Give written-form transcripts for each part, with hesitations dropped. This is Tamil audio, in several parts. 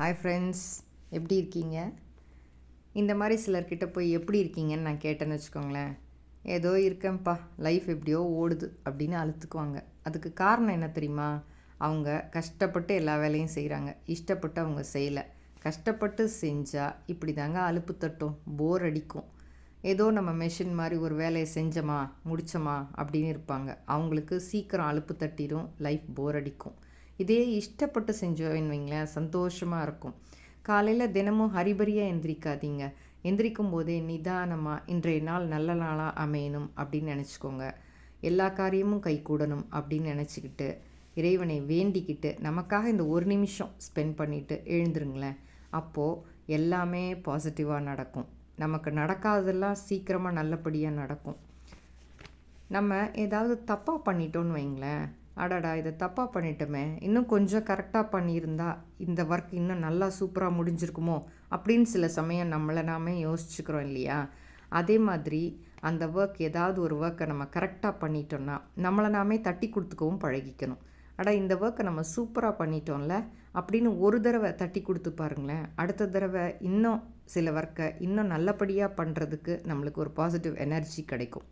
ஹாய் ஃப்ரெண்ட்ஸ், எப்படி இருக்கீங்க? இந்த மாதிரி சிலர்கிட்ட போய் எப்படி இருக்கீங்கன்னு நான் கேட்டேன்னு வச்சுக்கோங்களேன், ஏதோ இருக்கேன்ப்பா, லைஃப் எப்படியோ ஓடுது அப்படின்னு அழுத்துக்குவாங்க. அதுக்கு காரணம் என்ன தெரியுமா? அவங்க கஷ்டப்பட்டு எல்லா வேலையும் செய்கிறாங்க, இஷ்டப்பட்டு அவங்க செய்யலை. கஷ்டப்பட்டு செஞ்சால் இப்படி தாங்க அலுப்பு தட்டும், போர் அடிக்கும். ஏதோ நம்ம மெஷின் மாதிரி ஒரு வேலையை செஞ்சோமா முடித்தோமா அப்படின்னு இருப்பாங்க. அவங்களுக்கு சீக்கிரம் அலுப்பு தட்டிடும், லைஃப் போர் அடிக்கும். இதே இஷ்டப்பட்டு செஞ்சோன்னு வைங்களேன், சந்தோஷமாக இருக்கும். காலையில் தினமும் ஹரிபரியாக எந்திரிக்காதீங்க. எந்திரிக்கும் போதே நிதானமாக இன்றைய நாள் நல்ல நாளாக அமையணும் அப்படின்னு நினச்சிக்கோங்க. எல்லா காரியமும் கைகூடணும் அப்படின்னு நினச்சிக்கிட்டு இறைவனை வேண்டிக்கிட்டு நமக்காக இந்த ஒரு நிமிஷம் ஸ்பெண்ட் பண்ணிவிட்டு எழுந்துருங்களேன். அப்போது எல்லாமே பாசிட்டிவாக நடக்கும். நமக்கு நடக்காததெல்லாம் சீக்கிரமாக நல்லபடியாக நடக்கும். நம்ம ஏதாவது தப்பாக பண்ணிட்டோன்னு வைங்களேன், அடடா இதை தப்பாக பண்ணிட்டோமே, இன்னும் கொஞ்சம் கரெக்டாக பண்ணியிருந்தா இந்த ஒர்க் இன்னும் நல்லா சூப்பராக முடிஞ்சிருக்குமோ அப்படின்னு சில சமயம் நம்மளை நாமே யோசிச்சுக்கிறோம் இல்லையா? அதே மாதிரி அந்த ஏதாவது ஒரு ஒர்க்கை நம்ம கரெக்டாக பண்ணிட்டோம்னா நம்மளை நாமே தட்டி கொடுத்துக்கவும் பழகிக்கணும். இந்த ஒர்க்கை நம்ம சூப்பராக பண்ணிட்டோம்ல அப்படின்னு ஒரு தடவை தட்டி கொடுத்து பாருங்களேன். அடுத்த தடவை இன்னும் சில ஒர்க்கை இன்னும் நல்லபடியாக பண்ணுறதுக்கு நம்மளுக்கு ஒரு பாசிட்டிவ் எனர்ஜி கிடைக்கும்.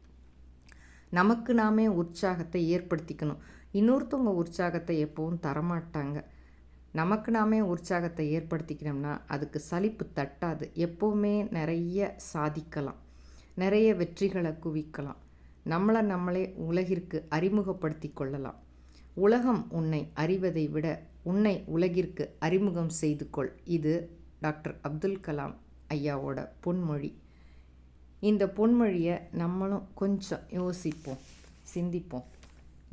நமக்கு நாமே உற்சாகத்தை ஏற்படுத்திக்கணும். இன்னொருத்தவங்க உற்சாகத்தை எப்பவும் தரமாட்டாங்க. நமக்கு நாமே உற்சாகத்தை ஏற்படுத்திக்கணும்னா அதுக்கு சலிப்பு தட்டாது. எப்போவுமே நிறைய சாதிக்கலாம், நிறைய வெற்றிகளை குவிக்கலாம். நம்மளே உலகிற்கு அறிமுகப்படுத்தி கொள்ளலாம். உலகம் உன்னை அறிவதை விட உன்னை உலகிற்கு அறிமுகம் செய்து கொள். இது டாக்டர் அப்துல் கலாம் ஐயாவோட பொன்மொழி. இந்த பொன்மொழியை நம்மளும் கொஞ்சம் யோசிப்போம், சிந்திப்போம்.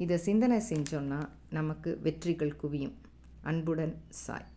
இதை சிந்தனை செஞ்சோன்னா நமக்கு வெற்றிகள் குவியும். அன்புடன் சாய்.